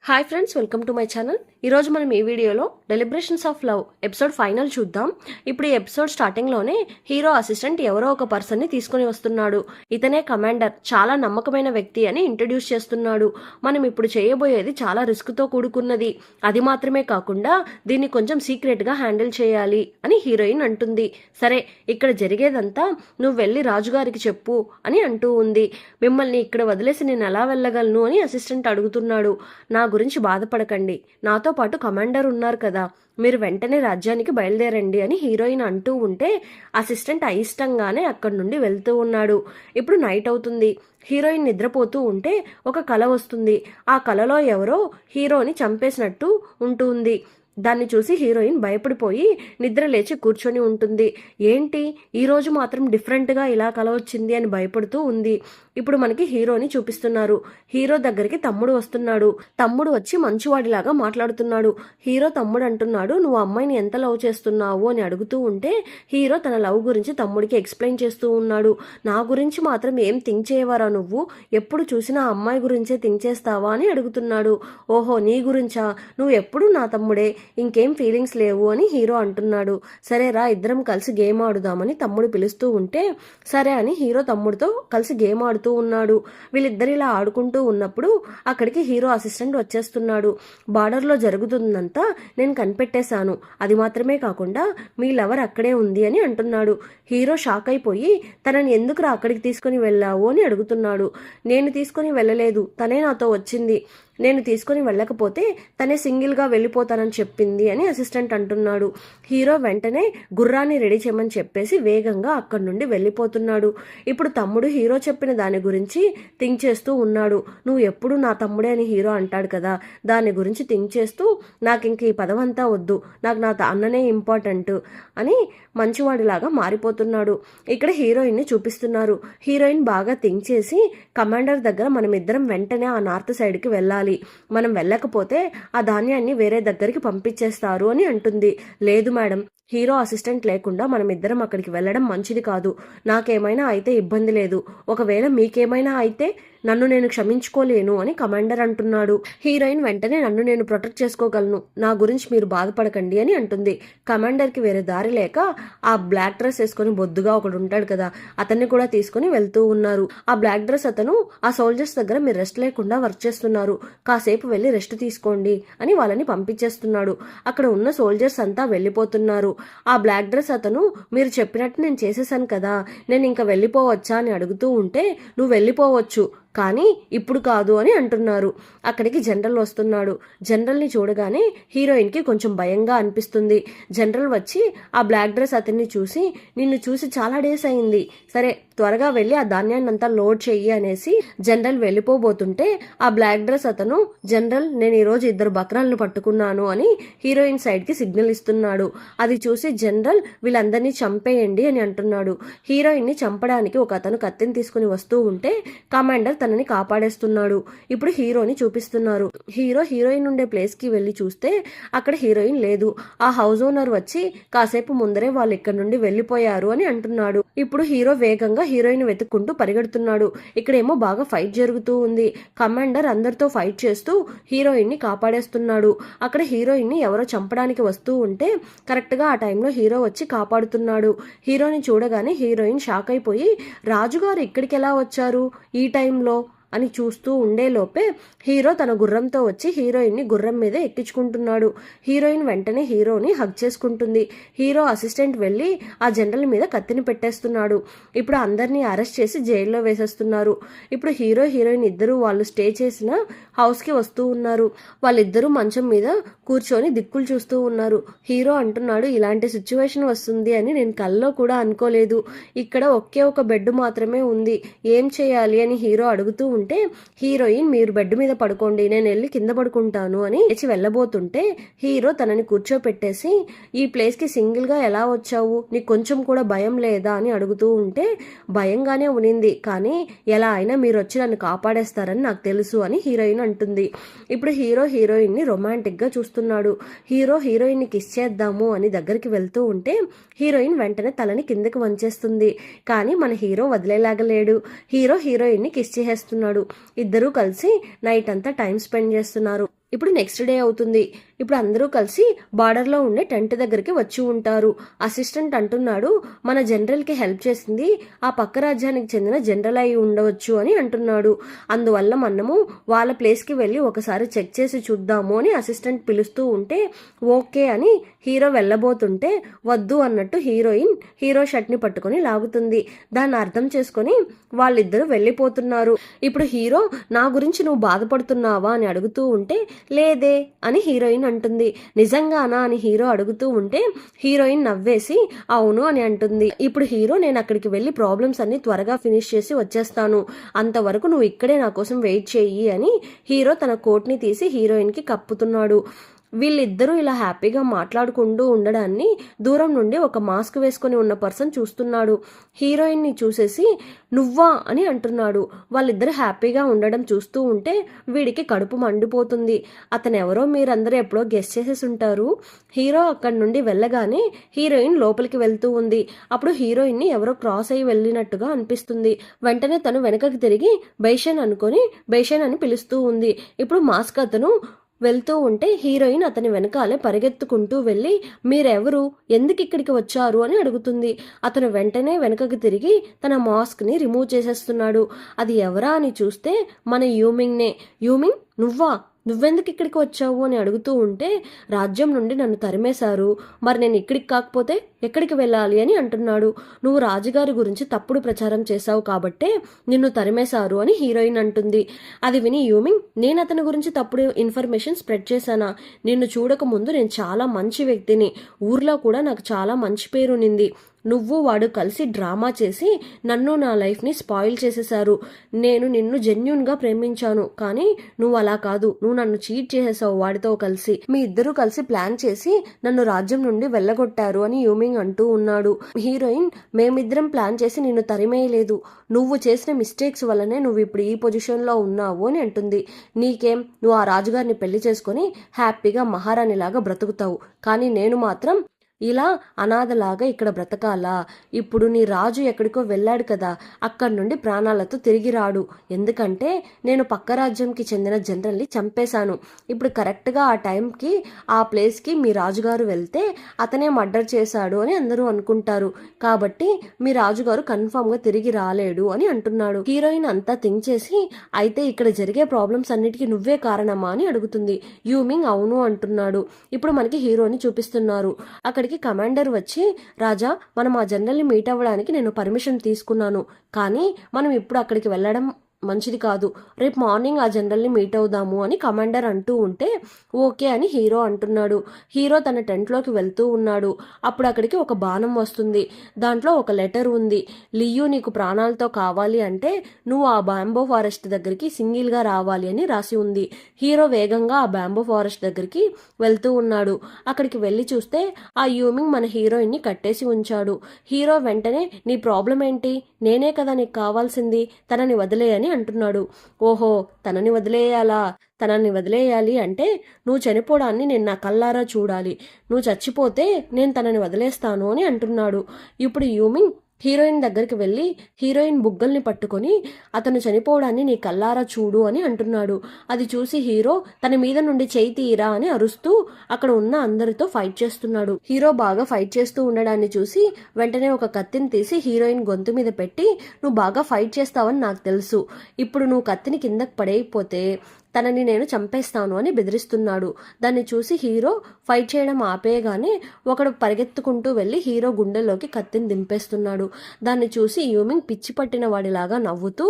Hi friends, welcome to my channel. ఈరోజు మనం ఈ వీడియోలో డెలిబ్రేషన్స్ ఆఫ్ లవ్ ఎపిసోడ్ ఫైనల్ చూద్దాం. ఇప్పుడు ఈ ఎపిసోడ్ స్టార్టింగ్లోనే హీరో అసిస్టెంట్ ఎవరో ఒక పర్సన్ని తీసుకుని వస్తున్నాడు. ఇతనే కమాండర్, చాలా నమ్మకమైన వ్యక్తి అని ఇంట్రడ్యూస్ చేస్తున్నాడు. మనం ఇప్పుడు చేయబోయేది చాలా రిస్క్తో కూడుకున్నది, అది మాత్రమే కాకుండా దీన్ని కొంచెం సీక్రెట్గా హ్యాండిల్ చేయాలి అని హీరోయిన్ అంటుంది. సరే, ఇక్కడ జరిగేదంతా నువ్వు వెళ్ళి రాజుగారికి చెప్పు అని అంటూ ఉంది. మిమ్మల్ని ఇక్కడ వదిలేసి నేను ఎలా వెళ్ళగలను అని అసిస్టెంట్ అడుగుతున్నాడు. నా గురించి బాధపడకండి, నాతో పాటు కమాండర్ ఉన్నారు కదా, మీరు వెంటనే రాజ్యానికి బయలుదేరండి అని హీరోయిన్ అంటూ ఉంటే అసిస్టెంట్ అయిష్టంగానే అక్కడి నుండి వెళ్తూ ఉన్నాడు. ఇప్పుడు నైట్ అవుతుంది. హీరోయిన్ నిద్రపోతూ ఉంటే ఒక కల వస్తుంది. ఆ కలలో ఎవరో హీరోని చంపేసినట్టు ఉంటుంది. దాన్ని చూసి హీరోయిన్ భయపడిపోయి నిద్ర లేచి కూర్చొని ఉంటుంది. ఏంటి ఈరోజు మాత్రం డిఫరెంట్గా ఇలా కల వచ్చింది అని భయపడుతూ ఉంది. ఇప్పుడు మనకి హీరోని చూపిస్తున్నారు. హీరో దగ్గరికి తమ్ముడు వస్తున్నాడు. తమ్ముడు వచ్చి మంచివాడిలాగా మాట్లాడుతున్నాడు. హీరో తమ్ముడు అంటున్నాడు, నువ్వు అమ్మాయిని ఎంత లవ్ చేస్తున్నావు అని అడుగుతూ ఉంటే హీరో తన లవ్ గురించి తమ్ముడికి ఎక్స్ప్లెయిన్ చేస్తూ ఉన్నాడు. నా గురించి మాత్రం ఏం థింక్ చేయవరా నువ్వు, ఎప్పుడు చూసినా అమ్మాయి గురించే థింక్ చేస్తావా అని అడుగుతున్నాడు. ఓహో, నీ గురించా, నువ్వు ఎప్పుడు నా తమ్ముడే, ఇంకేం ఫీలింగ్స్ లేవు అని హీరో అంటున్నాడు. సరేరా, ఇద్దరం కలిసి గేమ్ ఆడుదామని తమ్ముడు పిలుస్తూ ఉంటే సరే అని హీరో తమ్ముడితో కలిసి గేమ్ ఆడుతూ ఉన్నాడు. వీళ్ళిద్దరు ఇలా ఆడుకుంటూ ఉన్నప్పుడు అక్కడికి హీరో అసిస్టెంట్ వచ్చేస్తున్నాడు. బార్డర్లో జరుగుతుందంతా నేను కనిపెట్టేశాను, అది మాత్రమే కాకుండా మీ లవర్ అక్కడే ఉంది అని అంటున్నాడు. హీరో షాక్ అయిపోయి తనని ఎందుకురా అక్కడికి తీసుకుని వెళ్ళావు అని అడుగుతున్నాడు. నేను తీసుకుని వెళ్ళలేదు, తనే నాతో వచ్చింది. నేను తీసుకుని వెళ్ళకపోతే తనే సింగిల్గా వెళ్ళిపోతానని చెప్పింది అని అసిస్టెంట్ అంటున్నాడు. హీరో వెంటనే గుర్రాన్ని రెడీ చేయమని చెప్పేసి వేగంగా అక్కడి నుండి వెళ్ళిపోతున్నాడు. ఇప్పుడు తమ్ముడు హీరో చెప్పిన దాని గురించి థింక్ చేస్తూ ఉన్నాడు. నువ్వు ఎప్పుడు నా తమ్ముడే అని హీరో అంటాడు కదా, దాని గురించి థింక్ చేస్తూ నాకు ఇంక ఈ పదవంతా వద్దు, నాకు నా అన్ననే ఇంపార్టెంట్ అని మంచివాడిలాగా మారిపోతున్నాడు. ఇక్కడ హీరోయిన్ని చూపిస్తున్నారు. హీరోయిన్ బాగా థింక్ చేసి కమాండర్ దగ్గర మనమిద్దరం వెంటనే ఆ నార్త్ సైడ్కి వెళ్ళాలి, మనం వెళ్ళకపోతే ఆ ధాన్యాన్ని వేరే దగ్గరికి పంపించేస్తారు అని అంటుంది. లేదు మేడం, హీరో అసిస్టెంట్ లేకుండా మనమిద్దరం అక్కడికి వెళ్ళడం మంచిది కాదు. నాకేమైనా అయితే ఇబ్బంది లేదు, ఒకవేళ మీకేమైనా అయితే నన్ను నేను క్షమించుకోలేను అని కమాండర్ అంటున్నాడు. హీరోయిన్ వెంటనే నన్ను నేను ప్రొటెక్ట్ చేసుకోగలను, నా గురించి మీరు బాధపడకండి అని అంటుంది. కమాండర్కి వేరే దారి లేక ఆ బ్లాక్ డ్రెస్ వేసుకొని బొద్దుగా ఒకడు ఉంటాడు కదా, అతన్ని కూడా తీసుకుని వెళ్తూ ఉన్నారు. ఆ బ్లాక్ డ్రెస్ అతను ఆ సోల్జర్స్ దగ్గర మీరు రెస్ట్ లేకుండా వర్క్ చేస్తున్నారు, కాసేపు వెళ్ళి రెస్ట్ తీసుకోండి అని వాళ్ళని పంపించేస్తున్నాడు. అక్కడ ఉన్న సోల్జర్స్ అంతా వెళ్ళిపోతున్నారు. ఆ బ్లాక్ డ్రెస్ అతను మీరు చెప్పినట్టు నేను చేసేసాను కదా, నేను ఇంకా వెళ్ళిపోవచ్చా అని అడుగుతూ ఉంటే నువ్వు వెళ్ళిపోవచ్చు కానీ ఇప్పుడు కాదు అని అంటున్నారు. అక్కడికి జనరల్ వస్తున్నాడు. జనరల్ని చూడగానే హీరోయిన్కి కొంచెం భయంగా అనిపిస్తుంది. జనరల్ వచ్చి ఆ బ్లాక్ డ్రెస్ అతన్ని చూసి నిన్ను చూసి చాలా డేస్ అయింది, సరే త్వరగా వెళ్ళి ఆ ధాన్యాన్ని అంతా లోడ్ చెయ్యి అనేసి జనరల్ వెళ్ళిపోబోతుంటే ఆ బ్లాక్ డ్రెస్ అతను జనరల్ నేను ఈరోజు 2 బక్రాలను పట్టుకున్నాను అని హీరోయిన్ సైడ్కి సిగ్నల్ ఇస్తున్నాడు. అది చూసి జనరల్ వీళ్ళందరినీ చంపేయండి అని అంటున్నాడు. హీరోయిన్ని చంపడానికి ఒక అతను కత్తిని తీసుకుని వస్తూ ఉంటే కమాండర్ తనని కాపాడేస్తున్నాడు. ఇప్పుడు హీరోని చూపిస్తున్నారు. హీరో హీరోయిన్ ఉండే ప్లేస్కి వెళ్ళి చూస్తే అక్కడ హీరోయిన్ లేదు. ఆ హౌస్ ఓనర్ వచ్చి కాసేపు ముందరే వాళ్ళు ఇక్కడ నుండి వెళ్ళిపోయారు అని అంటున్నాడు. ఇప్పుడు హీరో వేగంగా హీరోయిన్ వెతుక్కుంటూ పరిగెడుతున్నాడు. ఇక్కడేమో బాగా ఫైట్ జరుగుతూ ఉంది. కమాండర్ అందరితో ఫైట్ చేస్తూ హీరోయిన్ని కాపాడేస్తున్నాడు. అక్కడ హీరోయిన్ని ఎవరో చంపడానికి వస్తూ ఉంటే కరెక్ట్గా ఆ టైంలో హీరో వచ్చి కాపాడుతున్నాడు. హీరోని చూడగానే హీరోయిన్ షాక్ అయిపోయి రాజుగారు ఇక్కడికి ఎలా వచ్చారు ఈ టైంలో అని చూస్తూ ఉండేలోపే హీరో తన గుర్రంతో వచ్చి హీరోయిన్ని గుర్రం మీద ఎక్కించుకుంటున్నాడు. హీరోయిన్ వెంటనే హీరోని హగ్ చేసుకుంటుంది. హీరో అసిస్టెంట్ వెళ్ళి ఆ జనరల్ మీద కత్తిని పెట్టేస్తున్నాడు. ఇప్పుడు అందరినీ అరెస్ట్ చేసి జైల్లో వేసేస్తున్నారు. ఇప్పుడు హీరో హీరోయిన్ ఇద్దరు వాళ్ళు స్టే చేసిన హౌస్కి వస్తూ ఉన్నారు. వాళ్ళిద్దరూ మంచం మీద కూర్చొని దిక్కులు చూస్తూ ఉన్నారు. హీరో అంటున్నాడు, ఇలాంటి సిచ్యువేషన్ వస్తుంది అని నేను కల్లో కూడా అనుకోలేదు, ఇక్కడ ఒకే ఒక బెడ్ మాత్రమే ఉంది, ఏం చేయాలి అని హీరో అడుగుతూ ఉంటే హీరోయిన్ మీరు బెడ్ మీద పడుకోండి, నేను వెళ్ళి కింద పడుకుంటాను అని లేచి వెళ్ళబోతుంటే హీరో తనని కూర్చోపెట్టేసి ఈ ప్లేస్కి సింగిల్గా ఎలా వచ్చావు, నీకు కొంచెం కూడా భయం లేదా అని అడుగుతూ ఉంటే భయంగానే ఉనింది, కానీ ఎలా అయినా మీరు వచ్చి నన్ను కాపాడేస్తారని నాకు తెలుసు అని హీరోయిన్ అంటుంది. ఇప్పుడు హీరో హీరోయిన్ని రొమాంటిక్గా చూస్తున్నాడు. హీరో హీరోయిన్ని కిస్ చేద్దాము అని దగ్గరికి వెళ్తూ ఉంటే హీరోయిన్ వెంటనే తలని కిందకి వంచేస్తుంది. కానీ మన హీరో వదిలేలాగా లేడు. హీరో హీరోయిన్ని కిస్ చేసేస్తున్నాడు. ఇద్దరూ కలిసి నైట్ అంతా టైం స్పెండ్ చేస్తున్నారు. ఇప్పుడు నెక్స్ట్ డే అవుతుంది. ఇప్పుడు అందరూ కలిసి బార్డర్లో ఉండే టెంట్ దగ్గరికి వచ్చి ఉంటారు. అసిస్టెంట్ అంటున్నాడు, మన జనరల్కి హెల్ప్ చేసింది ఆ పక్క రాజ్యానికి చెందిన జనరల్ అయి ఉండవచ్చు అని అంటున్నాడు. అందువల్ల మనము వాళ్ళ ప్లేస్కి వెళ్ళి ఒకసారి చెక్ చేసి చూద్దాము అని అసిస్టెంట్ పిలుస్తూ ఉంటే ఓకే అని హీరో వెళ్ళబోతుంటే వద్దు అన్నట్టు హీరోయిన్ హీరో షర్ట్ని పట్టుకొని లాగుతుంది. దాన్ని అర్థం చేసుకొని వాళ్ళిద్దరూ వెళ్ళిపోతున్నారు. ఇప్పుడు హీరో నా గురించి నువ్వు బాధపడుతున్నావా అని అడుగుతూ ఉంటే లేదే అని హీరోయిన్ అంటుంది. నిజంగానా అని హీరో అడుగుతూ ఉంటే హీరోయిన్ నవ్వేసి అవును అని అంటుంది. ఇప్పుడు హీరో నేను అక్కడికి వెళ్ళి ప్రాబ్లమ్స్ అన్ని త్వరగా ఫినిష్ చేసి వచ్చేస్తాను, అంతవరకు నువ్వు ఇక్కడే నా కోసం వెయిట్ చెయ్యి అని హీరో తన కోట్ని తీసి హీరోయిన్కి కప్పుతున్నాడు. వీళ్ళిద్దరూ ఇలా హ్యాపీగా మాట్లాడుకుంటూ ఉండడాన్ని దూరం నుండి ఒక మాస్క్ వేసుకొని ఉన్న పర్సన్ చూస్తున్నాడు. హీరోయిన్ని చూసేసి నువ్వా అని అంటున్నాడు. వాళ్ళిద్దరూ హ్యాపీగా ఉండడం చూస్తూ ఉంటే వీడికి కడుపు మండిపోతుంది. అతను ఎవరో మీరందరూ ఎప్పుడో గెస్ చేసేసి ఉంటారు. హీరో అక్కడి నుండి వెళ్ళగానే హీరోయిన్ లోపలికి వెళ్తూ ఉంది. అప్పుడు హీరోయిన్ని ఎవరో క్రాస్ అయ్యి వెళ్ళినట్టుగా అనిపిస్తుంది. వెంటనే తను వెనకకి తిరిగి బైషన్ అనుకొని బైషన్ అని పిలుస్తూ ఉంది. ఇప్పుడు మాస్క్ అతను వెళ్తూ ఉంటే హీరోయిన్ అతని వెనకాలే పరిగెత్తుకుంటూ వెళ్ళి మీరెవరు, ఎందుకు ఇక్కడికి వచ్చారు అని అడుగుతుంది. అతను వెంటనే వెనకకి తిరిగి తన మాస్క్ని రిమూవ్ చేసేస్తున్నాడు. అది ఎవరా అని చూస్తే మన యూమింగ్నే. యూమింగ్ నువ్వెందుకు ఇక్కడికి వచ్చావు అని అడుగుతూ ఉంటే రాజ్యం నుండి నన్ను తరిమేశారు, మరి నేను ఇక్కడికి కాకపోతే ఎక్కడికి వెళ్ళాలి అని అంటున్నాడు. నువ్వు రాజుగారి గురించి తప్పుడు ప్రచారం చేశావు కాబట్టే నిన్ను తరిమేశారు అని హీరోయిన్ అంటుంది. అది విని యూమింగ్ నేను అతని గురించి తప్పుడు ఇన్ఫర్మేషన్ స్ప్రెడ్ చేశానా, నిన్ను చూడక ముందు నేను చాలా మంచి వ్యక్తిని, ఊర్లో కూడా నాకు చాలా మంచి పేరునింది, నువ్వు వాడు కలిసి డ్రామా చేసి నన్ను నా లైఫ్ని స్పాయిల్ చేసేశారు. నేను నిన్ను జెన్యూన్గా ప్రేమించాను, కానీ నువ్వు అలా కాదు, నువ్వు నన్ను చీట్ చేసేసావు వాడితో కలిసి, మీ ఇద్దరూ కలిసి ప్లాన్ చేసి నన్ను రాజ్యం నుండి వెళ్ళగొట్టారు అని యూమింగ్ అంటూ ఉన్నాడు. హీరోయిన్ మేమిద్దరం ప్లాన్ చేసి నిన్ను తరిమేయలేదు, నువ్వు చేసిన మిస్టేక్స్ వల్లనే నువ్వు ఇప్పుడు ఈ పొజిషన్లో ఉన్నావు అని అంటుంది. నీకేం, నువ్వు ఆ రాజుగారిని పెళ్లి చేసుకొని హ్యాపీగా మహారాణిలాగా బ్రతుకుతావు, కానీ నేను మాత్రం ఇలా అనాథలాగా ఇక్కడ బ్రతకాలా? ఇప్పుడు నీ రాజు ఎక్కడికో వెళ్ళాడు కదా, అక్కడి నుండి ప్రాణాలతో తిరిగి రాడు, ఎందుకంటే నేను పక్క రాజ్యంకి చెందిన జనరల్ని చంపేశాను. ఇప్పుడు కరెక్ట్గా ఆ టైంకి ఆ ప్లేస్కి మీ రాజుగారు వెళ్తే అతనే మర్డర్ చేశాడు అని అందరూ అనుకుంటారు, కాబట్టి మీ రాజుగారు కన్ఫామ్గా తిరిగి రాలేడు అని అంటున్నాడు. హీరోయిన్ అంతా థింక్ చేసి అయితే ఇక్కడ జరిగే ప్రాబ్లమ్స్ అన్నిటికీ నువ్వే కారణమా అని అడుగుతుంది. యూమింగ్ అవును అంటున్నాడు. ఇప్పుడు మనకి హీరోని చూపిస్తున్నారు. అక్కడికి కమాండర్ వచ్చి రాజా మనం ఆ జనరల్ని మీట్ అవ్వడానికి నేను పర్మిషన్ తీసుకున్నాను, కానీ మనం ఇప్పుడు అక్కడికి వెళ్ళడం మంచిది కాదు, రేపు మార్నింగ్ ఆ జనరల్ని మీట్ అవుదాము అని కమాండర్ అంటూ ఉంటే ఓకే అని హీరో అంటున్నాడు. హీరో తన టెంట్లోకి వెళ్తూ ఉన్నాడు. అప్పుడు అక్కడికి ఒక బాణం వస్తుంది. దాంట్లో ఒక లెటర్ ఉంది. లియు నీకు ప్రాణాలతో కావాలి అంటే నువ్వు ఆ బ్యాంబో ఫారెస్ట్ దగ్గరికి సింగిల్గా రావాలి అని రాసి ఉంది. హీరో వేగంగా ఆ బ్యాంబో ఫారెస్ట్ దగ్గరికి వెళ్తూ ఉన్నాడు. అక్కడికి వెళ్ళి చూస్తే ఆ యూమింగ్ మన హీరోయిన్ని కట్టేసి ఉంచాడు. హీరో వెంటనే నీ ప్రాబ్లం ఏంటి, నేనే కదా నీకు కావాల్సింది, తనని వదిలేయని అంటున్నాడు. ఓహో తనని వదిలేయాలా, తనని వదిలేయాలి అంటే నువ్వు చనిపోవడాన్ని నేను నా కళ్ళారా చూడాలి, నువ్వు చచ్చిపోతే నేను తనని వదిలేస్తాను అని అంటున్నాడు. ఇప్పుడు యూమింగ్ హీరోయిన్ దగ్గరికి వెళ్ళి హీరోయిన్ బుగ్గల్ని పట్టుకొని అతను చనిపోవడాన్ని నీ కల్లారా చూడు అని అంటున్నాడు. అది చూసి హీరో తన మీద నుండి చేయి తీరా అని అరుస్తూ అక్కడ ఉన్న అందరితో ఫైట్ చేస్తున్నాడు. హీరో బాగా ఫైట్ చేస్తూ ఉండడాన్ని చూసి వెంటనే ఒక కత్తిని తీసి హీరోయిన్ గొంతు మీద పెట్టి నువ్వు బాగా ఫైట్ చేస్తావని నాకు తెలుసు, ఇప్పుడు నువ్వు కత్తిని కిందకి పడేయకపోతే తనని నేను చంపేస్తాను అని బెదిరిస్తున్నాడు. దాన్ని చూసి హీరో ఫైట్ చేయడం ఆపేయగానే ఒకడు పరిగెత్తుకుంటూ వెళ్ళి హీరో గుండెలోకి కత్తిని దింపేస్తున్నాడు. దాన్ని చూసి యూమింగ్ పిచ్చి పట్టిన వాడిలాగా నవ్వుతూ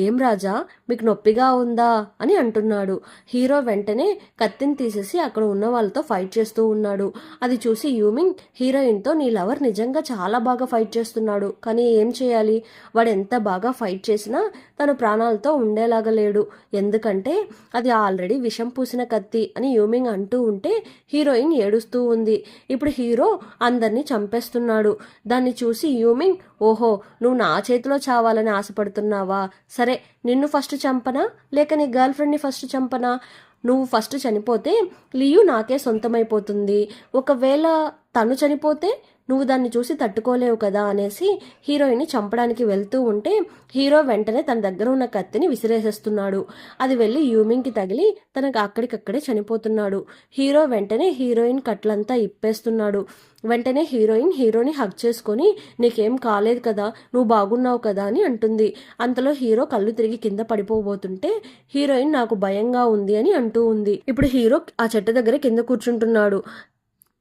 ఏం రాజా మీకు నొప్పిగా ఉందా అని అంటున్నాడు. హీరో వెంటనే కత్తిని తీసేసి అక్కడ ఉన్న వాళ్ళతో ఫైట్ చేస్తూ ఉన్నాడు. అది చూసి యూమింగ్ హీరోయిన్తో నీ లవర్ నిజంగా చాలా బాగా ఫైట్ చేస్తున్నాడు, కానీ ఏం చేయాలి, వాడు ఎంత బాగా ఫైట్ చేసినా తను ప్రాణాలతో ఉండేలాగా లేడు, ఎందుకంటే అది ఆల్రెడీ విషం పూసిన కత్తి అని యూమింగ్ అంటూ ఉంటే హీరోయిన్ ఏడుస్తూ ఉంది. ఇప్పుడు హీరో అందరినీ చంపేస్తున్నాడు. దాన్ని చూసి యూమింగ్ ఓహో నువ్వు నా చేతిలో చావాలని ఆశపడుతున్నావా, సరే నిన్ను ఫస్ట్ చంపనా లేక నీ గర్ల్ ఫ్రెండ్ని ఫస్ట్ చంపనా, నువ్వు ఫస్ట్ చనిపోతే లియు నాకే సొంతమైపోతుంది, ఒకవేళ తను చనిపోతే నువ్వు దాన్ని చూసి తట్టుకోలేవు కదా అనేసి హీరోయిన్ని చంపడానికి వెళ్తూ ఉంటే హీరో వెంటనే తన దగ్గర ఉన్న కత్తిని విసిరేసేస్తున్నాడు. అది వెళ్ళి యూమింగ్కి తగిలి తనకు అక్కడికక్కడే చనిపోతున్నాడు. హీరో వెంటనే హీరోయిన్ కట్లంతా ఇప్పేస్తున్నాడు. వెంటనే హీరోని హగ్ చేసుకొని నీకేం కాలేదు కదా, నువ్వు బాగున్నావు కదా అని అంటుంది. అంతలో హీరో కళ్ళు తిరిగి కింద పడిపోబోతుంటే హీరోయిన్ నాకు భయంగా ఉంది అని అంటూ ఉంది. ఇప్పుడు హీరో ఆ చెట్టు దగ్గర కింద కూర్చుంటున్నాడు.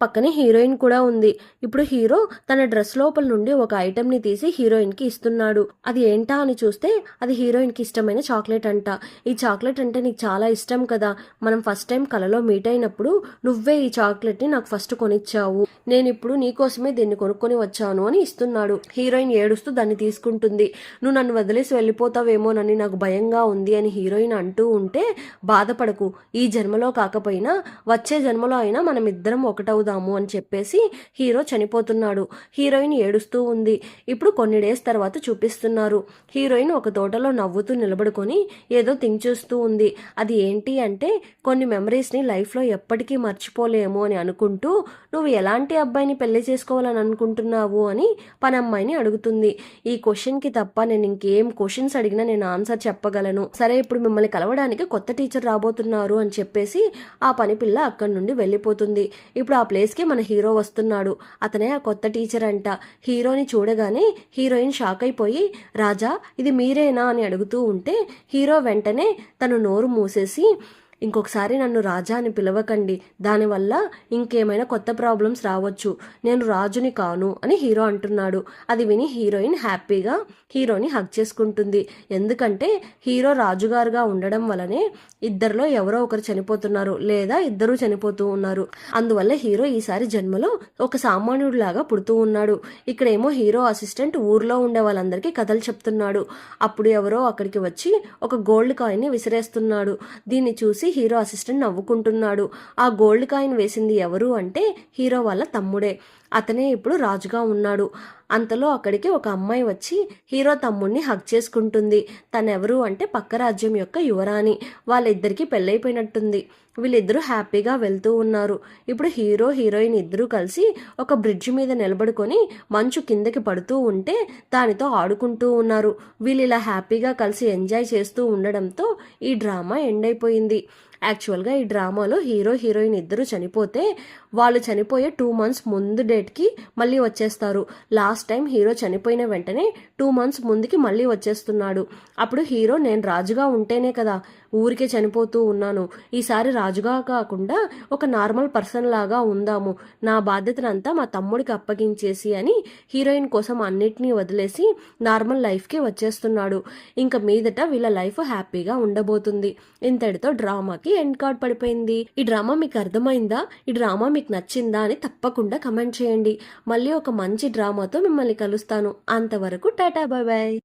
పక్కనే హీరోయిన్ కూడా ఉంది. ఇప్పుడు హీరో తన డ్రెస్ లోపల నుండి ఒక ఐటెంని తీసి హీరోయిన్కి ఇస్తున్నాడు. అది ఏంటా అని చూస్తే అది హీరోయిన్కి ఇష్టమైన చాక్లెట్ అంట. ఈ చాక్లెట్ అంటే నీకు చాలా ఇష్టం కదా, మనం ఫస్ట్ టైం కలలో మీట్ అయినప్పుడు నువ్వే ఈ చాక్లెట్ని నాకు ఫస్ట్ కొనిచ్చావు, నేను ఇప్పుడు నీకోసమే దీన్ని కొనుక్కొని వచ్చాను అని ఇస్తున్నాడు. హీరోయిన్ ఏడుస్తూ దాన్ని తీసుకుంటుంది. నువ్వు నన్ను వదిలేసి వెళ్ళిపోతావేమోనని నాకు భయంగా ఉంది అని హీరోయిన్ అంటూ ఉంటే బాధపడకు, ఈ జన్మలో కాకపోయినా వచ్చే జన్మలో అయినా మనం ఇద్దరం ఒకటవుదాము అని చెప్పేసి హీరో చనిపోతున్నాడు. హీరోయిన్ ఏడుస్తూ ఉంది. ఇప్పుడు కొన్ని డేస్ తర్వాత చూపిస్తున్నారు. హీరోయిన్ ఒక తోటలో నవ్వుతూ నిలబడుకొని ఏదో థింక్ చేస్తూ ఉంది. అది ఏంటి అంటే కొన్ని మెమరీస్ని లైఫ్లో ఎప్పటికీ మర్చిపోలేము అని అనుకుంటూ నువ్వు ఎలాంటి అబ్బాయిని పెళ్లి చేసుకోవాలని అనుకుంటున్నావు అని పని అమ్మాయిని అడుగుతుంది. ఈ క్వశ్చన్కి తప్ప నేను ఇంకేం క్వశ్చన్స్ అడిగినా నేను ఆన్సర్ చెప్పగలను. సరే ఇప్పుడు మిమ్మల్ని కలవడానికి కొత్త టీచర్ రాబోతున్నారు అని చెప్పేసి ఆ పని పిల్ల అక్కడి నుండి వెళ్ళిపోతుంది. ఇప్పుడు ఆ ప్లేస్కి మన హీరో వస్తున్నాడు. అతనే ఆ కొత్త టీచర్ అంట. హీరోని చూడగానే హీరోయిన్ షాక్ అయిపోయి రాజా ఇది మీరేనా అని అడుగుతూ ఉంటే హీరో వెంటనే తను నోరు మూసేసి ఇంకొకసారి నన్ను రాజా అని పిలవకండి, దానివల్ల ఇంకేమైనా కొత్త ప్రాబ్లమ్స్ రావచ్చు, నేను రాజుని కాను అని హీరో అంటున్నాడు. అది విని హీరోయిన్ హ్యాపీగా హీరోని హగ్ చేసుకుంటుంది. ఎందుకంటే హీరో రాజుగారుగా ఉండడం వలనే ఇద్దరిలో ఎవరో ఒకరు చనిపోతున్నారు లేదా ఇద్దరు చనిపోతూ ఉన్నారు. అందువల్ల హీరో ఈసారి జన్మలో ఒక సామాన్యుడిలాగా పుడుతూ ఉన్నాడు. ఇక్కడేమో హీరో అసిస్టెంట్ ఊర్లో ఉండే వాళ్ళందరికీ కథలు చెప్తున్నాడు. అప్పుడు ఎవరో అక్కడికి వచ్చి ఒక గోల్డ్ కాయిన్ని విసిరేస్తున్నాడు. దీన్ని చూసి హీరో అసిస్టెంట్ నవ్వుకుంటున్నాడు. ఆ గోల్డ్ కాయిన్ వేసింది ఎవరు అంటే హీరో వాళ్ళ తమ్ముడే. అతనే ఇప్పుడు రాజుగా ఉన్నాడు. అంతలో అక్కడికి ఒక అమ్మాయి వచ్చి హీరో తమ్ముడిని హగ్ చేసుకుంటుంది. తనెవరు అంటే పక్క రాజ్యం యొక్క యువరాణి. వాళ్ళిద్దరికీ పెళ్ళైపోయినట్టుంది. వీళ్ళిద్దరూ హ్యాపీగా వెళ్తూ ఉన్నారు. ఇప్పుడు హీరో హీరోయిన్ ఇద్దరూ కలిసి ఒక బ్రిడ్జ్ మీద నిలబడుకొని మంచు కిందకి పడుతూ ఉంటే దానితో ఆడుకుంటూ ఉన్నారు. వీళ్ళు ఇలా హ్యాపీగా కలిసి ఎంజాయ్ చేస్తూ ఉండడంతో ఈ డ్రామా ఎండ్ అయిపోయింది. యాక్చువల్గా ఈ డ్రామాలో హీరో హీరోయిన్ ఇద్దరు చనిపోతే వాళ్ళు చనిపోయే 2 months ముందు డేట్కి మళ్ళీ వచ్చేస్తారు. లాస్ట్ టైం హీరో చనిపోయిన వెంటనే 2 months ముందుకి మళ్ళీ వచ్చేస్తున్నాడు. అప్పుడు హీరో నేను రాజుగా ఉంటేనే కదా ఊరికే చనిపోతూ ఉన్నాను, ఈసారి రాజుగా కాకుండా ఒక నార్మల్ పర్సన్ లాగా ఉందాము, నా బాధ్యతనంతా మా తమ్ముడికి అప్పగించేసి అని హీరోయిన్ కోసం అన్నిటినీ వదిలేసి నార్మల్ లైఫ్కి వచ్చేస్తున్నాడు. ఇంకా మీదట వీళ్ళ లైఫ్ హ్యాపీగా ఉండబోతుంది. ఇంతటితో డ్రామాకి ఎండ్ కార్డ్ పడిపోయింది. ఈ డ్రామా మీకు అర్థమైందా? ఈ డ్రామా మీకు నచ్చిందా అని తప్పకుండా కమెంట్ చేయండి. మళ్ళీ ఒక మంచి డ్రామాతో మిమ్మల్ని కలుస్తాను. అంతవరకు టాటా బాయ్ బాయ్.